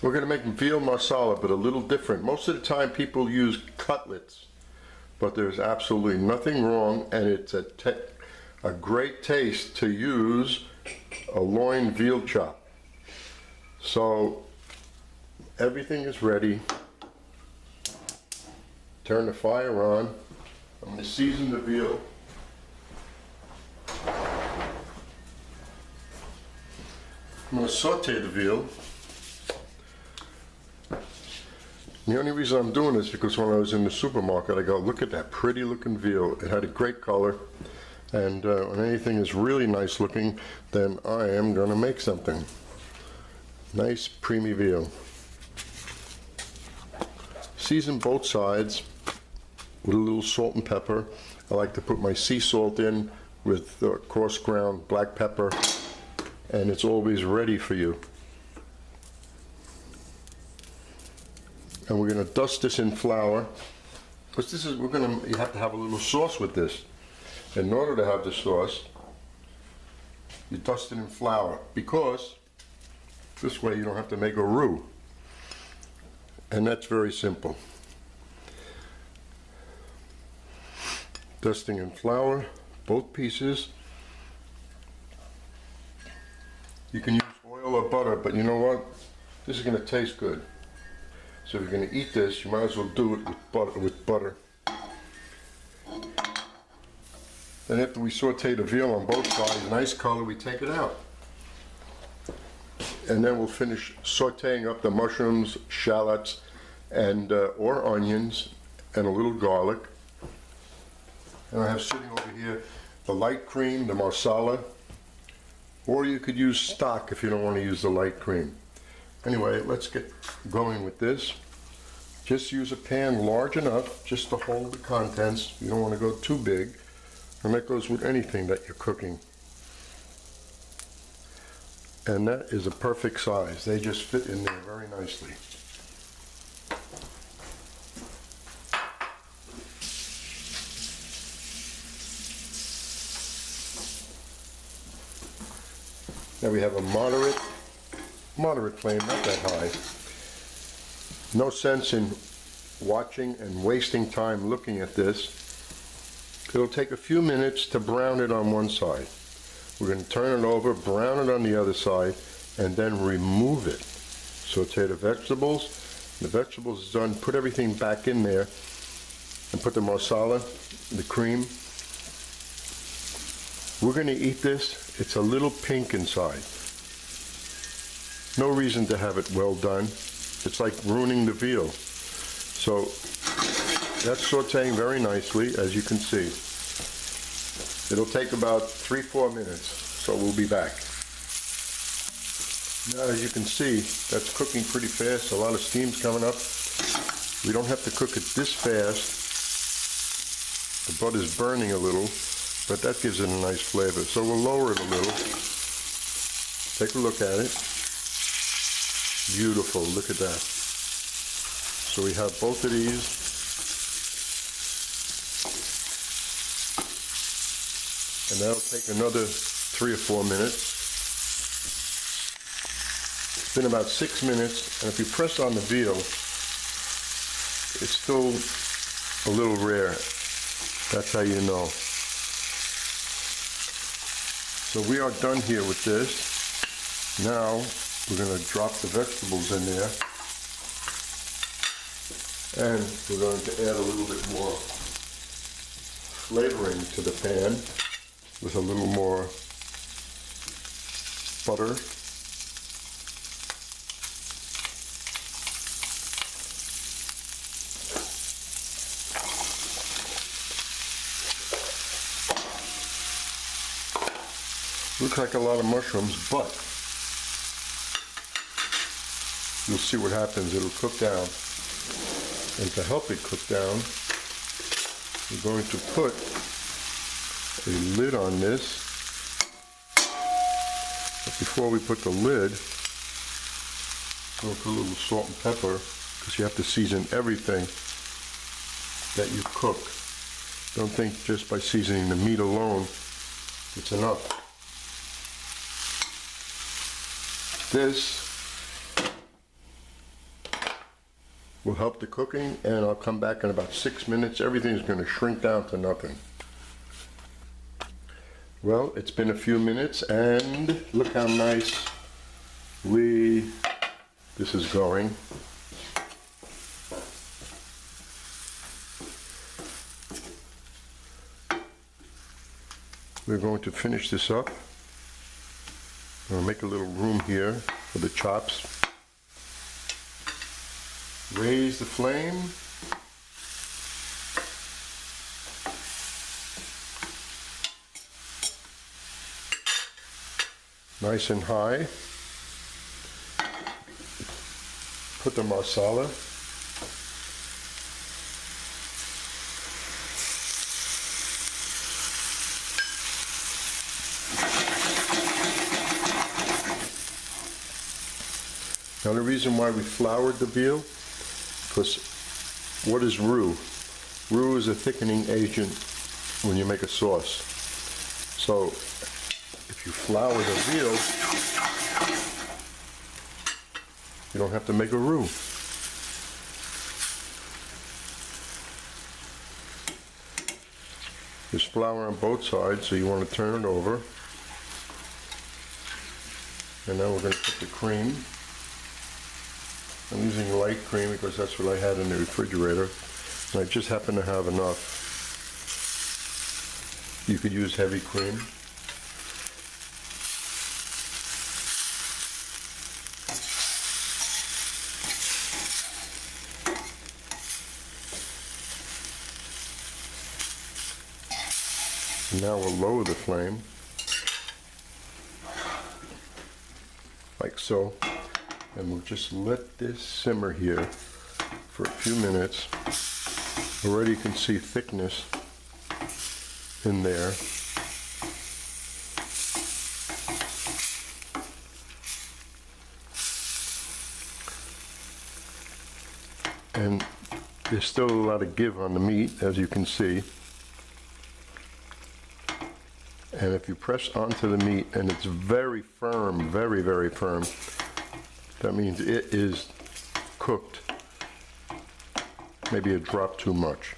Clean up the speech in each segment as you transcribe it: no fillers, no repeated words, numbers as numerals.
We're going to make veal marsala, but a little different. Most of the time people use cutlets, but there's absolutely nothing wrong, and it's a great taste to use a loin veal chop. So everything is ready. Turn the fire on. I'm going to season the veal. I'm going to saute the veal. The only reason I'm doing this is because when I was in the supermarket, I go, look at that pretty looking veal. It had a great color, and when anything is really nice looking, then I am going to make something. Nice preemy veal. Season both sides with a little salt and pepper. I like to put my sea salt in with coarse ground black pepper, and it's always ready for you. And we're going to dust this in flour, because this is, you have to have a little sauce with this. In order to have the sauce, you dust it in flour, because this way you don't have to make a roux. And that's very simple. Dusting in flour, both pieces. You can use oil or butter, but you know what? This is going to taste good. So if you're going to eat this, you might as well do it with butter. Then after we saute the veal on both sides, nice color, we take it out. And then we'll finish sauteing up the mushrooms, shallots, and or onions, and a little garlic. And I have sitting over here the light cream, the Marsala, or you could use stock if you don't want to use the light cream. Anyway, let's get going with this. Just use a pan large enough just to hold the contents. You don't want to go too big, and that goes with anything that you're cooking. And that is a perfect size. They just fit in there very nicely. Now we have a moderate flame, not that high. No sense in watching and wasting time looking at this. It'll take a few minutes to brown it on one side. We're going to turn it over, brown it on the other side, and then remove it. Saute the vegetables. The vegetables is done, put everything back in there, and put the marsala, the cream. We're going to eat this. It's a little pink inside. No reason to have it well done. It's like ruining the veal. So that's sauteing very nicely, as you can see. It'll take about 3-4 minutes, so we'll be back. Now, as you can see, that's cooking pretty fast. A lot of steam's coming up. We don't have to cook it this fast. The butter's burning a little, but that gives it a nice flavor. So we'll lower it a little. Take a look at it. Beautiful, look at that. So we have both of these. And that'll take another 3 or 4 minutes. It's been about 6 minutes, and if you press on the veal, it's still a little rare. That's how you know. So we are done here with this. Now we're going to drop the vegetables in there, and we're going to add a little bit more flavoring to the pan with a little more butter. Looks like a lot of mushrooms, but you'll see what happens. It'll cook down. And to help it cook down, we're going to put a lid on this. But before we put the lid, we'll put a little salt and pepper, because you have to season everything that you cook. Don't think just by seasoning the meat alone, it's enough. will help the cooking, and I'll come back in about 6 minutes. Everything's going to shrink down to nothing. Well, it's been a few minutes, and look how nicely this is going. We're going to finish this up. I'll make a little room here for the chops. Raise the flame. Nice and high. Put the Marsala. Now the reason why we floured the veal, because what is roux? Roux is a thickening agent when you make a sauce. So if you flour the veal, you don't have to make a roux. There's flour on both sides, so you want to turn it over. And now we're going to put the cream. I'm using light cream because that's what I had in the refrigerator, and I just happen to have enough. You could use heavy cream. And now we'll lower the flame, like so. And we'll just let this simmer here for a few minutes. Already you can see thickness in there. And there's still a lot of give on the meat, as you can see. And if you press onto the meat and it's very firm, very, very firm, that means it is cooked. Maybe a drop too much.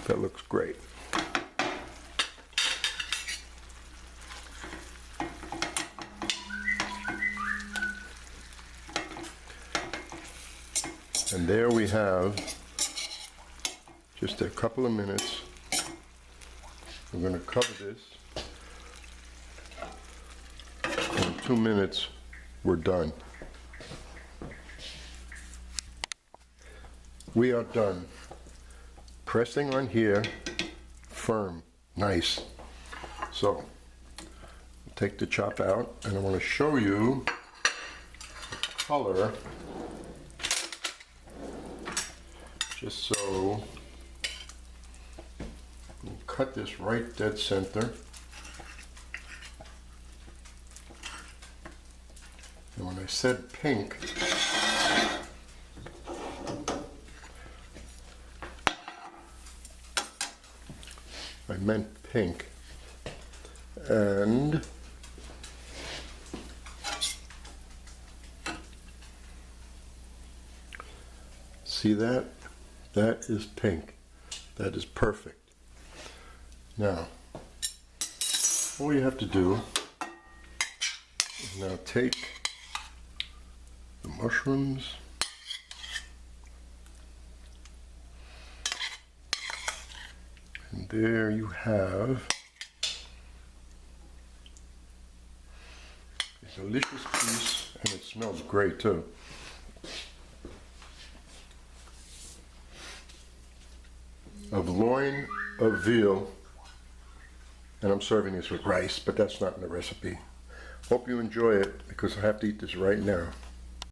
That looks great. And there we have just a couple of minutes. We're going to cover this. In 2 minutes, we're done. We are done. Pressing on here, firm, nice. So, take the chop out, and I want to show you the color, just so. We'll cut this right dead center. And when I said pink, I meant pink. And see that? That is pink. That is perfect. Now, all you have to do is now take the mushrooms, and there you have a delicious piece, and it smells great too. Of loin of veal, and I'm serving this with rice, but that's not in the recipe. Hope you enjoy it, because I have to eat this right now.